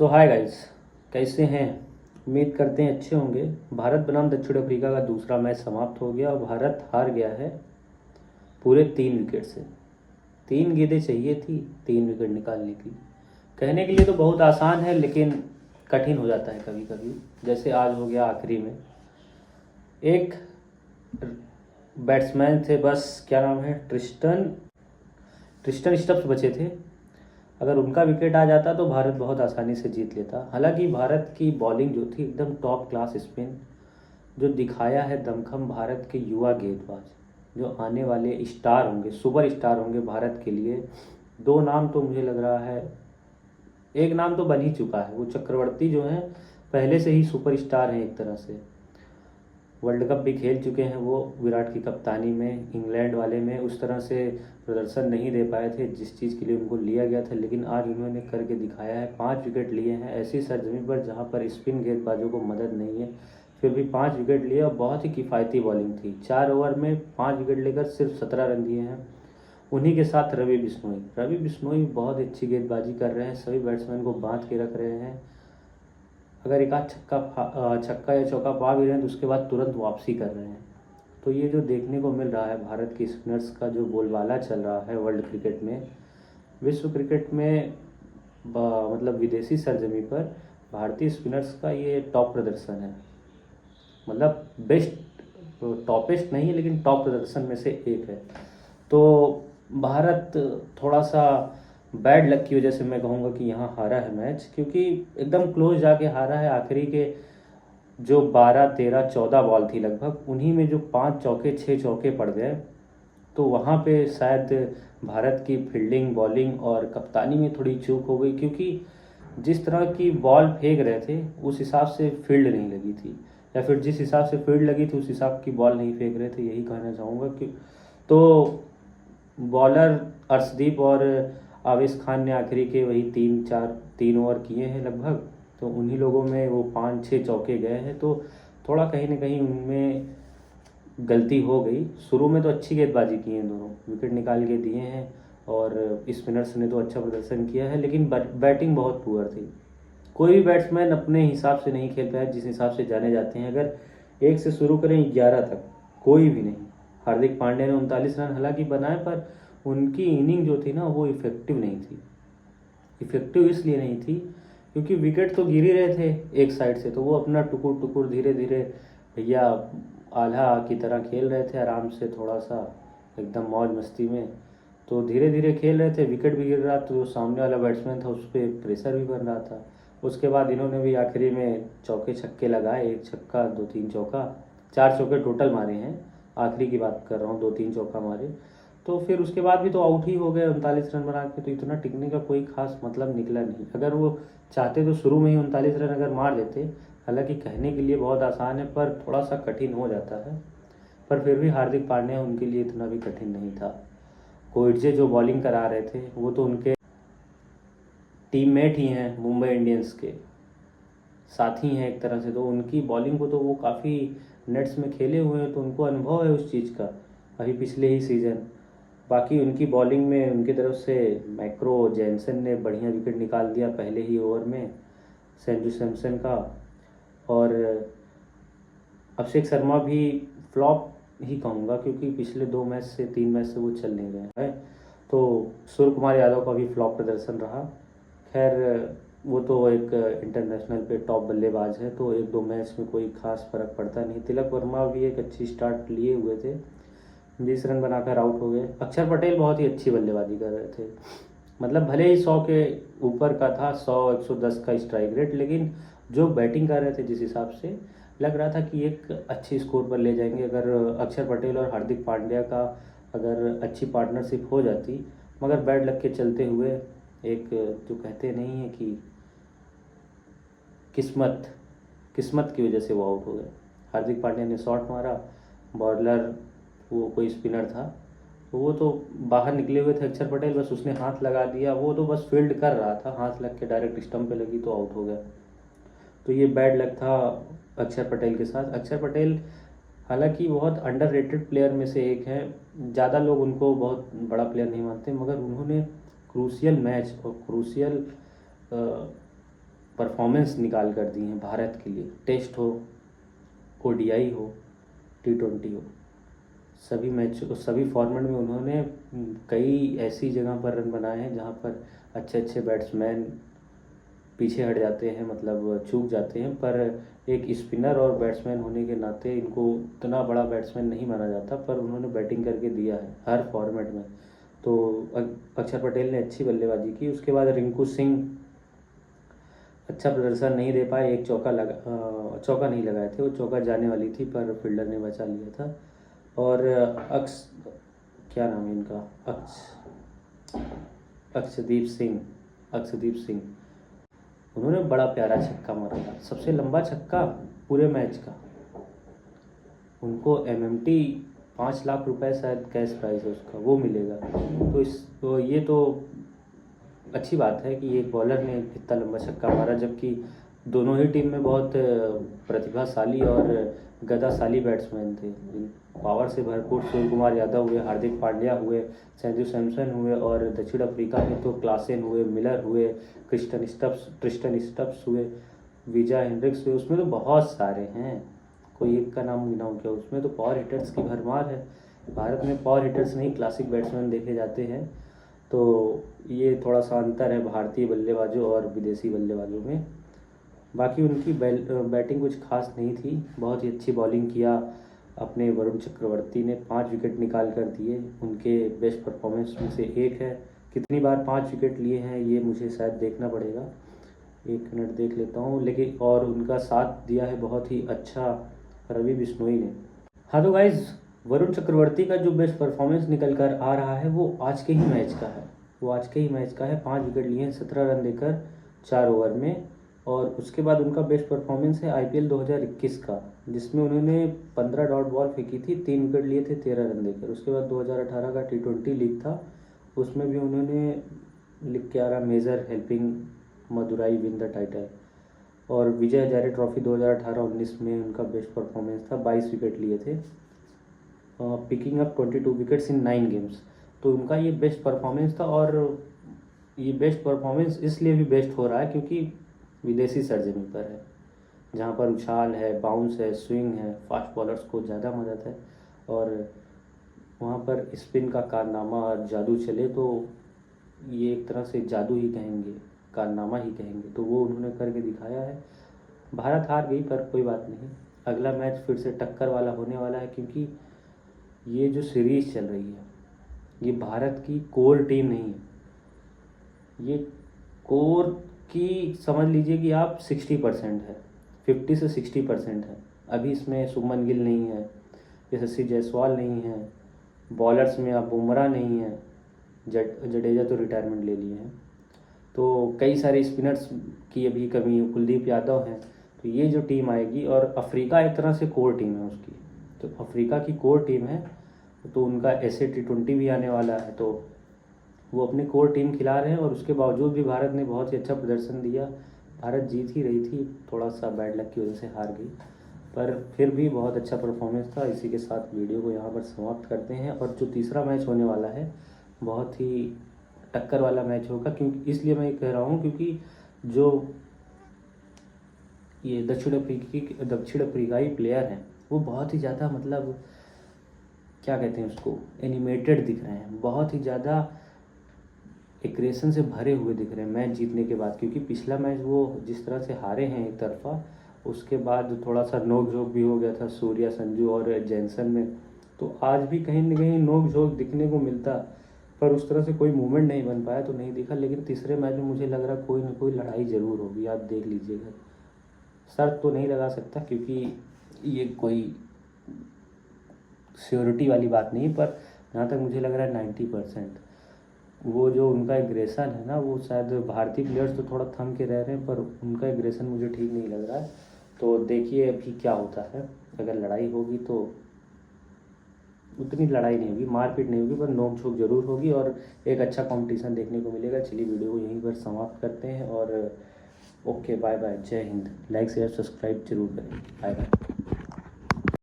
सो hi guys, कैसे हैं? उम्मीद करते हैं अच्छे होंगे। भारत बनाम दक्षिण अफ्रीका का दूसरा मैच समाप्त हो गया और भारत हार गया है पूरे 3 विकेट से। 3 गेंदें चाहिए थी 3 विकेट निकालने की। कहने के लिए तो बहुत आसान है, लेकिन कठिन हो जाता है कभी कभी। जैसे आज हो गया आखिरी में। एक बैट्समैन थे, बस क्या नाम है, ट्रिस्टन ट्रिस्टन स्टब्स बचे थे। अगर उनका विकेट आ जाता तो भारत बहुत आसानी से जीत लेता। हालांकि भारत की बॉलिंग जो थी एकदम टॉप क्लास स्पिन, जो दिखाया है दमखम भारत के युवा गेंदबाज जो आने वाले स्टार होंगे, सुपर स्टार होंगे भारत के लिए। दो नाम तो मुझे लग रहा है, एक नाम तो बन ही चुका है, वो चक्रवर्ती जो हैं पहले से ही सुपर स्टार हैं एक तरह से। वर्ल्ड कप भी खेल चुके हैं वो विराट की कप्तानी में, इंग्लैंड वाले में उस तरह से प्रदर्शन नहीं दे पाए थे जिस चीज़ के लिए उनको लिया गया था, लेकिन आज उन्होंने करके दिखाया है। 5 विकेट लिए हैं ऐसी सरजमी पर जहां पर स्पिन गेंदबाजों को मदद नहीं है, फिर भी 5 विकेट लिए और बहुत ही किफ़ायती बॉलिंग थी। 4 ओवर में 5 विकेट लेकर सिर्फ 17 रन दिए हैं। उन्हीं के साथ रवि बिश्नोई बहुत अच्छी गेंदबाजी कर रहे हैं, सभी बैट्समैन को बांध के रख रहे हैं। अगर एक आध छक्का या चौका पा भी रहे हैं तो उसके बाद तुरंत वापसी कर रहे हैं। तो ये जो देखने को मिल रहा है भारत के स्पिनर्स का जो बोलबाला चल रहा है वर्ल्ड क्रिकेट में, विश्व क्रिकेट में, मतलब विदेशी सरजमी पर भारतीय स्पिनर्स का ये टॉप प्रदर्शन है। मतलब बेस्ट, टॉपेस्ट नहीं है लेकिन टॉप प्रदर्शन में से एक है। तो भारत थोड़ा सा बैड लक की वजह से मैं कहूँगा कि यहाँ हारा है मैच, क्योंकि एकदम क्लोज जाके हारा है। आखिरी के जो 12 13 14 बॉल थी लगभग, उन्हीं में जो 5 चौके 6 चौके पड़ गए, तो वहाँ पे शायद भारत की फील्डिंग, बॉलिंग और कप्तानी में थोड़ी चूक हो गई, क्योंकि जिस तरह की बॉल फेंक रहे थे उस हिसाब से फील्ड नहीं लगी थी, या फिर जिस हिसाब से फील्ड लगी थी उस हिसाब की बॉल नहीं फेंक रहे थे, यही कहना चाहूँगा। कि तो बॉलर अर्शदीप और आवेश खान ने आखिरी के वही 3 ओवर किए हैं लगभग, तो उन्हीं लोगों में वो 5 6 चौके गए हैं। तो थोड़ा कहीं ना कहीं उनमें गलती हो गई। शुरू में तो अच्छी गेंदबाजी की है, दोनों विकेट निकाल के दिए हैं और स्पिनर्स ने तो अच्छा प्रदर्शन किया है, लेकिन बैटिंग बहुत पुअर थी। कोई भी बैट्समैन अपने हिसाब से नहीं खेल पाया जिस हिसाब से जाने जाते हैं। अगर 1 से शुरू करें 11 तक, कोई भी नहीं। हार्दिक पांड्या ने 39 रन हालांकि बनाए, पर उनकी इनिंग जो थी ना वो इफेक्टिव नहीं थी। इफेक्टिव इसलिए नहीं थी क्योंकि विकेट तो गिर ही रहे थे एक साइड से, तो वो अपना टुकुर टुकुर धीरे धीरे भैया आल्हा की तरह खेल रहे थे आराम से, थोड़ा सा एकदम मौज मस्ती में। तो धीरे धीरे खेल रहे थे, विकेट भी गिर रहा, तो जो सामने वाला बैट्समैन था उस पर प्रेशर भी बन रहा था। उसके बाद इन्होंने भी आखिरी में चौके छक्के लगाए, 1 छक्का 2 3 चौका, 4 चौके टोटल मारे हैं। आखिरी की बात कर रहा हूँ, 2 3 चौका मारे। तो फिर उसके बाद भी तो आउट ही हो गए 39 रन बना के, तो इतना टिकने का कोई खास मतलब निकला नहीं। अगर वो चाहते तो शुरू में ही 39 रन अगर मार देते, हालांकि कहने के लिए बहुत आसान है पर थोड़ा सा कठिन हो जाता है, पर फिर भी हार्दिक पांड्या उनके लिए इतना भी कठिन नहीं था। कोइटजे जो बॉलिंग करा रहे थे वो तो उनके टीममेट ही हैं, मुंबई इंडियंस के साथी हैं एक तरह से, तो उनकी बॉलिंग को तो वो काफ़ी नेट्स में खेले हुए हैं, तो उनको अनुभव है उस चीज़ का, अभी पिछले ही सीज़न। बाकी उनकी बॉलिंग में उनकी तरफ से मैक्रो जैनसन ने बढ़िया विकेट निकाल दिया पहले ही ओवर में संजू सैमसन का, और अभिषेक शर्मा भी फ्लॉप ही कहूँगा क्योंकि पिछले 2 मैच से 3 मैच से वो चल नहीं रहे हैं। तो सूर्य कुमार यादव का भी फ्लॉप प्रदर्शन रहा। खैर वो तो एक इंटरनेशनल पे टॉप बल्लेबाज है, तो 1 2 मैच में कोई खास फर्क पड़ता नहीं। तिलक वर्मा भी एक अच्छी स्टार्ट लिए हुए थे, 20 रन बनाकर आउट हो गए। अक्षर पटेल बहुत ही अच्छी बल्लेबाजी कर रहे थे, मतलब भले ही 100 के ऊपर का था, 100 110 का स्ट्राइक रेट, लेकिन जो बैटिंग कर रहे थे जिस हिसाब से लग रहा था कि एक अच्छी स्कोर पर ले जाएंगे। अगर अक्षर पटेल और हार्दिक पांड्या का अगर अच्छी पार्टनरशिप हो जाती, मगर बैड लक के चलते हुए, एक जो कहते नहीं है कि किस्मत किस्मत की वजह से वो आउट हो गए। हार्दिक पांड्या ने शॉट मारा, बॉलर वो कोई स्पिनर था, तो वो तो बाहर निकले हुए थे। अक्षर पटेल बस उसने हाथ लगा दिया, वो तो बस फील्ड कर रहा था, हाथ लग के डायरेक्ट स्टंप पे लगी तो आउट हो गया। तो ये बैड लक था अक्षर पटेल के साथ। अक्षर पटेल हालांकि बहुत अंडररेटेड प्लेयर में से एक हैं, ज़्यादा लोग उनको बहुत बड़ा प्लेयर नहीं मानते, मगर उन्होंने क्रूशियल मैच और क्रूशियल परफॉर्मेंस निकाल कर दी हैं भारत के लिए। टेस्ट हो, ओडीआई हो, T20 हो, सभी मैच, सभी फॉर्मेट में उन्होंने कई ऐसी जगह पर रन बनाए हैं जहाँ पर अच्छे अच्छे बैट्समैन पीछे हट जाते हैं, मतलब चूक जाते हैं। पर एक स्पिनर और बैट्समैन होने के नाते इनको इतना बड़ा बैट्समैन नहीं माना जाता, पर उन्होंने बैटिंग करके दिया है हर फॉर्मेट में। तो अक्षर पटेल ने अच्छी बल्लेबाजी की। उसके बाद रिंकू सिंह अच्छा प्रदर्शन नहीं दे पाए, एक चौका नहीं लगाए थे, वो चौका जाने वाली थी पर फील्डर ने बचा लिया था। और क्या नाम है इनका, अक्षदीप सिंह, उन्होंने बड़ा प्यारा छक्का मारा था, सबसे लंबा छक्का पूरे मैच का। उनको MMT 5 लाख रुपए शायद कैश प्राइस है उसका, वो मिलेगा। तो ये तो अच्छी बात है कि एक बॉलर ने इतना लंबा छक्का मारा, जबकि दोनों ही टीम में बहुत प्रतिभाशाली और गदाशाली बैट्समैन थे। पावर से भरपूर सूर्य कुमार यादव हुए, हार्दिक पांड्या हुए, संजू सैमसन हुए, और दक्षिण अफ्रीका में तो क्लासेन हुए, मिलर हुए, ट्रिस्टन स्टब्स हुए, विजय हेनरिक्स हुए। उसमें तो बहुत सारे हैं, कोई एक का नाम गिनाऊँ क्या? उसमें तो पावर हिटर्स की भरमार है। भारत में पावर हिटर्स नहीं, क्लासिक बैट्समैन देखे जाते हैं। तो ये थोड़ा सा अंतर है भारतीय बल्लेबाजों और विदेशी बल्लेबाजों में। बाकी उनकी बैटिंग कुछ खास नहीं थी, बहुत ही अच्छी बॉलिंग किया अपने वरुण चक्रवर्ती ने, 5 विकेट निकाल कर दिए, उनके बेस्ट परफॉर्मेंस में से एक है। कितनी बार 5 विकेट लिए हैं ये मुझे शायद देखना पड़ेगा, 1 मिनट देख लेता हूँ। लेकिन और उनका साथ दिया है बहुत ही अच्छा रवि बिश्नोई ने। हाँ तो गाइज, वरुण चक्रवर्ती का जो बेस्ट परफॉर्मेंस निकल कर आ रहा है वो आज के ही मैच का है। 5 विकेट लिए हैं 17 रन देकर 4 ओवर में। और उसके बाद उनका बेस्ट परफॉर्मेंस है IPL 2021 का, जिसमें उन्होंने 15 डॉट बॉल फेंकी थी, 3 विकेट लिए थे 13 रन देकर। उसके बाद 2018 का T20 लीग था, उसमें भी उन्होंने लिख के आ रहा major helping Madurai win the title. और विजय हजारे ट्रॉफी 2018-19 में उनका बेस्ट परफॉर्मेंस था, 22 विकेट लिए थे, picking up 22 wickets in 9 games. तो उनका ये बेस्ट परफॉर्मेंस था। और ये बेस्ट परफॉर्मेंस इसलिए भी बेस्ट हो रहा है क्योंकि विदेशी सरजमी पर है, जहाँ पर उछाल है, बाउंस है, स्विंग है, फास्ट बॉलर्स को ज़्यादा मदद है, और वहाँ पर स्पिन का कारनामा और जादू चले तो ये एक तरह से जादू ही कहेंगे, कारनामा ही कहेंगे। तो वो उन्होंने करके दिखाया है। भारत हार गई पर कोई बात नहीं, अगला मैच फिर से टक्कर वाला होने वाला है, क्योंकि ये जो सीरीज़ चल रही है ये भारत की कोर टीम नहीं है, ये कोर की समझ लीजिए कि आप 60% है, 50 से 60% है। अभी इसमें शुभमन गिल नहीं है, यशस्वी जायसवाल नहीं है, बॉलर्स में अब बुमराह नहीं है, जडेजा तो रिटायरमेंट ले लिए हैं, तो कई सारे स्पिनर्स की अभी कमी है, कुलदीप यादव हैं। तो ये जो टीम आएगी, और अफ्रीका एक तरह से कोर टीम है उसकी, तो अफ्रीका की कोर टीम है, तो उनका ऐसे T20 भी आने वाला है, तो वो अपनी कोर टीम खिला रहे हैं। और उसके बावजूद भी भारत ने बहुत ही अच्छा प्रदर्शन दिया। भारत जीत ही रही थी, थोड़ा सा बैड लक की वजह से हार गई, पर फिर भी बहुत अच्छा परफॉर्मेंस था। इसी के साथ वीडियो को यहाँ पर समाप्त करते हैं। और जो तीसरा मैच होने वाला है बहुत ही टक्कर वाला मैच होगा, क्योंकि इसलिए मैं कह रहा हूँ क्योंकि जो ये दक्षिण अफ्रीकाई प्लेयर हैं वो बहुत ही ज़्यादा, मतलब क्या कहते हैं उसको, एनिमेटेड दिख रहे हैं, बहुत ही ज़्यादा एग्रेशन से भरे हुए दिख रहे हैं मैच जीतने के बाद। क्योंकि पिछला मैच वो जिस तरह से हारे हैं एक तरफा, उसके बाद थोड़ा सा नोक झोंक भी हो गया था सूर्या, संजू और जैनसन में। तो आज भी कहीं ना कहीं नोक झोंक दिखने को मिलता, पर उस तरह से कोई मूवमेंट नहीं बन पाया, तो नहीं दिखा। लेकिन तीसरे मैच में मुझे लग रहा कोई ना कोई लड़ाई ज़रूर होगी, आप देख लीजिएगा। शर्त तो नहीं लगा सकता क्योंकि ये कोई श्योरिटी वाली बात नहीं, पर जहाँ तक मुझे लग रहा है 90% वो जो उनका एग्रेशन है ना, वो शायद भारतीय प्लेयर्स तो थोड़ा थम के रह रहे हैं, पर उनका एग्रेशन मुझे ठीक नहीं लग रहा है। तो देखिए अभी क्या होता है, अगर लड़ाई होगी तो उतनी लड़ाई नहीं होगी, मारपीट नहीं होगी, पर नोक झोंक जरूर होगी और एक अच्छा कंपटीशन देखने को मिलेगा। चलिए वीडियो को यहीं पर समाप्त करते हैं और ओके, बाय बाय, जय हिंद। लाइक शेयर सब्सक्राइब जरूर करें, बाय बाय।